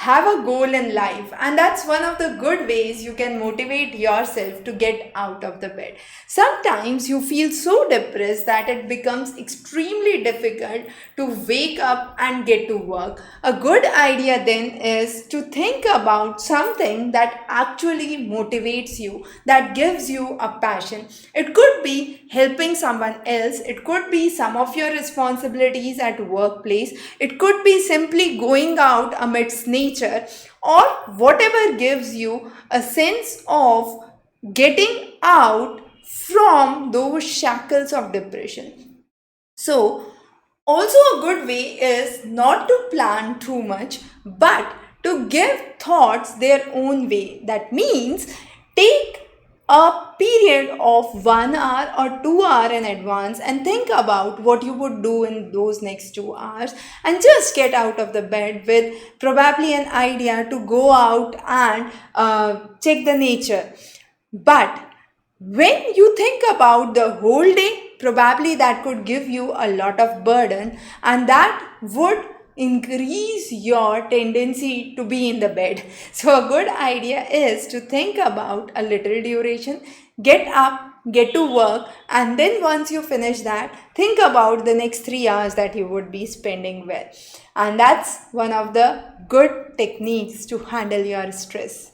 have a goal in life, and that's one of the good ways you can motivate yourself to get out of the bed. Sometimes you feel so depressed that it becomes extremely difficult to wake up and get to work. A good idea then is to think about something that actually motivates you, that gives you a passion. It could be helping someone else, it could be some of your responsibilities at workplace, it could be simply going out amidst nature, or whatever gives you a sense of getting out from those shackles of depression. So, also a good way is not to plan too much, but to give thoughts their own way. That means take a period of 1 hour or 2 hour in advance and think about what you would do in those next 2 hours, and just get out of the bed with probably an idea to go out and check the nature. But when you think about the whole day, probably that could give you a lot of burden, and that would increase your tendency to be in the bed. So, a good idea is to think about a little duration, get up, get to work, and then once you finish that, think about the next 3 hours that you would be spending well. And that's one of the good techniques to handle your stress.